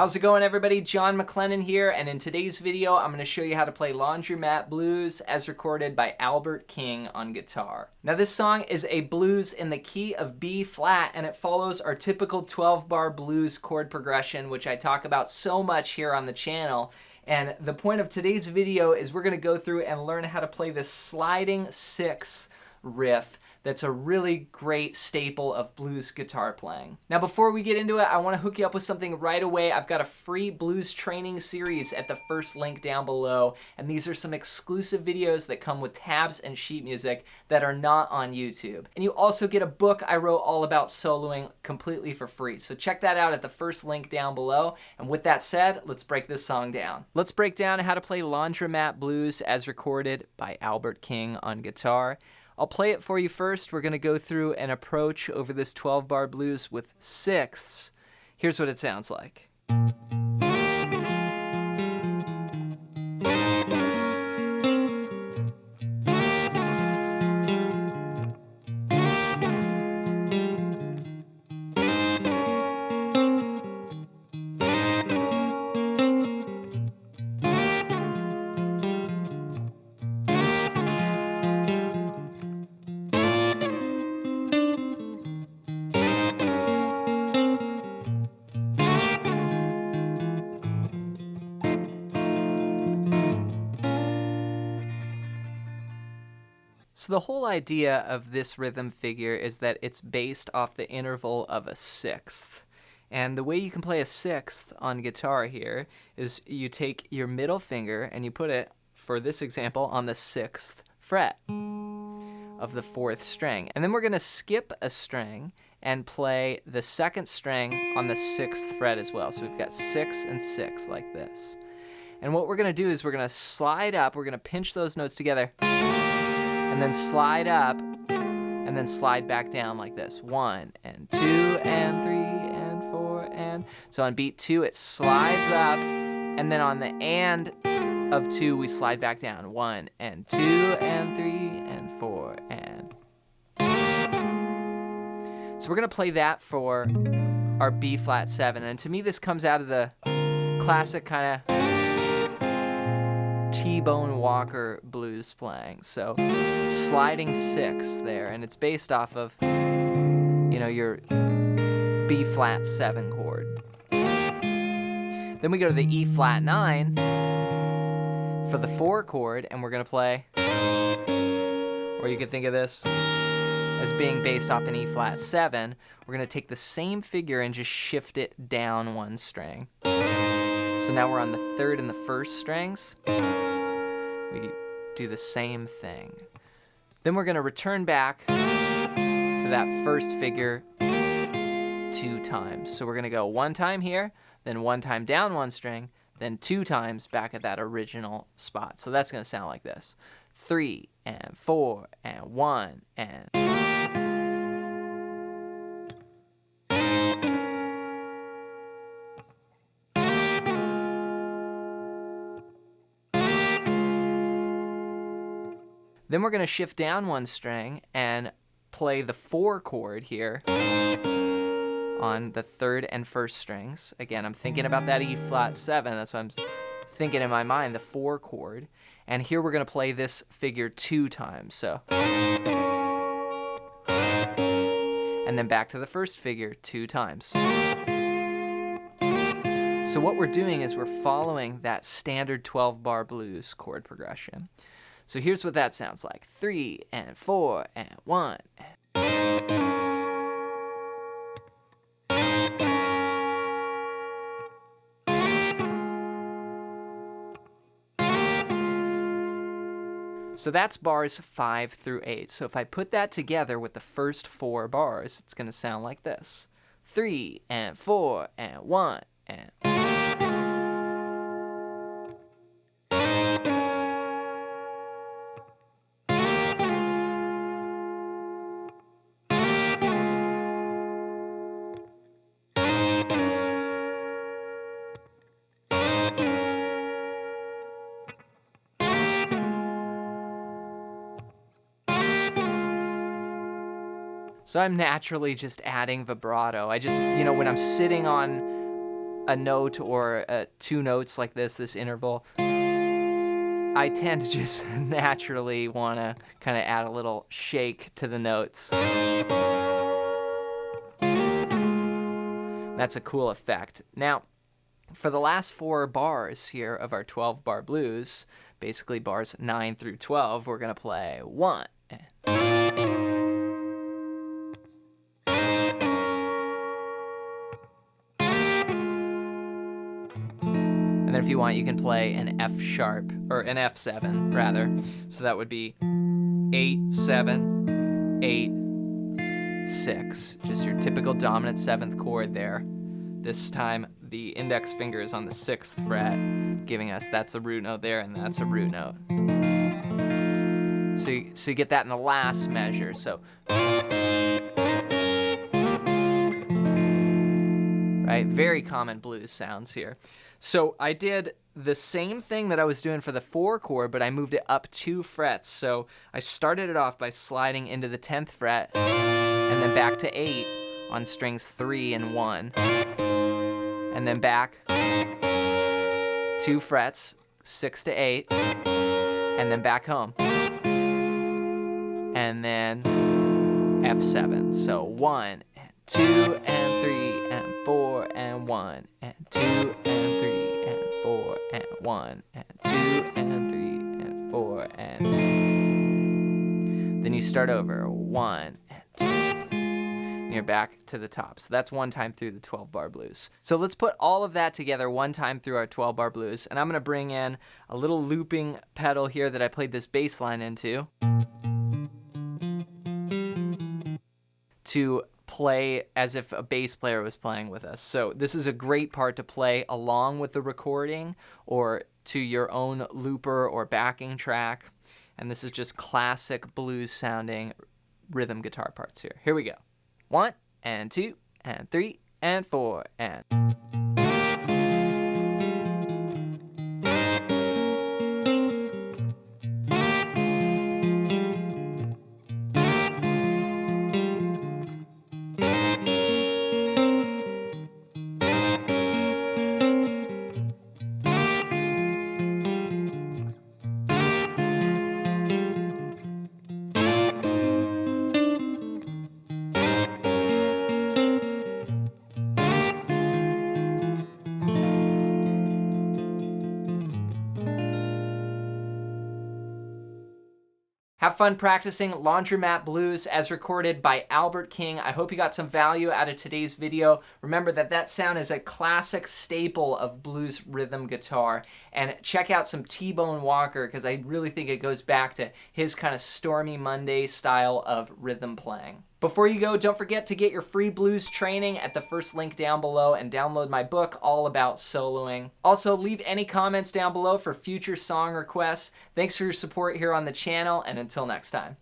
How's it going, everybody? John MacLennan here, and in today's video I'm going to show you how to play Laundromat Blues as recorded by Albert King on guitar. Now this song is a blues in the key of B flat, and it follows our typical 12-bar blues chord progression, which I talk about so much here on the channel. And the point of today's video is we're going to go through and learn how to play this sliding six riff that's a really great staple of blues guitar playing. Now before we get into it, I want to hook you up with something right away. I've got a free blues training series at the first link down below, and these are some exclusive videos that come with tabs and sheet music that are not on YouTube. And you also get a book I wrote all about soloing completely for free. So check that out at the first link down below. And with that said, let's break this song down. Let's break down how to play Laundromat Blues as recorded by Albert King on guitar. I'll play it for you first. We're going to go through an approach over this 12-bar blues with sixths. Here's what it sounds like. So the whole idea of this rhythm figure is that it's based off the interval of a sixth. And the way you can play a sixth on guitar here is you take your middle finger and you put it, for this example, on the sixth fret of the fourth string. And then we're going to skip a string and play the second string on the sixth fret as well. So we've got 6 and 6 like this. And what we're going to do is we're going to slide up, we're going to pinch those notes together, and then slide up, and then slide back down like this. 1 and 2 and 3 and 4 and... So on beat 2, it slides up, and then on the and of 2, we slide back down. 1 and 2 and 3 and 4 and... So we're going to play that for our B flat 7, and to me this comes out of the classic kind of T-Bone Walker blues playing. So sliding 6 there, and it's based off of, you know, your B flat 7 chord. Then we go to the E flat 9 for the 4 chord, and we're gonna play, or you could think of this as being based off an E flat 7. We're gonna take the same figure and just shift it down 1 string. So now we're on the 3rd and the 1st strings. We do the same thing. Then we're going to return back to that first figure 2 times. So we're going to go 1 time here, then 1 time down 1 string, then 2 times back at that original spot. So that's going to sound like this. 3 and 4 and 1 and... Then we're going to shift down 1 string and play the 4 chord here on the 3rd and 1st strings. Again, I'm thinking about that E flat 7. That's what I'm thinking in my mind, the 4 chord. And here we're going to play this figure 2 times. So, and then back to the first figure 2 times. So what we're doing is we're following that standard 12-bar blues chord progression. So here's what that sounds like. 3 and 4 and 1. So that's bars 5 through 8. So if I put that together with the first 4 bars, it's going to sound like this. 3 and 4 and 1 and... So I'm naturally just adding vibrato. I just, when I'm sitting on a note or 2 notes like this interval, I tend to just naturally want to kind of add a little shake to the notes. That's a cool effect. Now, for the last 4 bars here of our 12-bar blues, basically bars 9 through 12, we're going to play 1. And then if you want, you can play an F sharp, or an F7 rather. So that would be 8, 7, 8, 6. Just your typical dominant 7th chord there. This time the index finger is on the 6th fret, giving us that's a root note there and that's a root note. So you get that in the last measure. So, right, very common blues sounds here. So I did the same thing that I was doing for the 4 chord, but I moved it up 2 frets. So I started it off by sliding into the 10th fret and then back to 8 on strings 3 and 1. And then back 2 frets, 6 to 8, and then back home. And then F7. So 1 and 2 and 3 and 4 and 1 and 2 and 3 and 4 and 1 and 2 and 3 and 4 and then you start over 1 and 2 and you're back to the top. So that's one time through the 12-bar blues. So let's put all of that together one time through our 12-bar blues, and I'm going to bring in a little looping pedal here that I played this bass line into to play as if a bass player was playing with us. So this is a great part to play along with the recording or to your own looper or backing track. And this is just classic blues sounding rhythm guitar parts here. Here we go. 1 and 2 and 3 and 4 and... Have fun practicing Laundromat Blues as recorded by Albert King. I hope you got some value out of today's video. Remember that sound is a classic staple of blues rhythm guitar. And check out some T-Bone Walker, because I really think it goes back to his kind of Stormy Monday style of rhythm playing. Before you go, don't forget to get your free blues training at the first link down below and download my book all about soloing. Also, leave any comments down below for future song requests. Thanks for your support here on the channel, and until next time.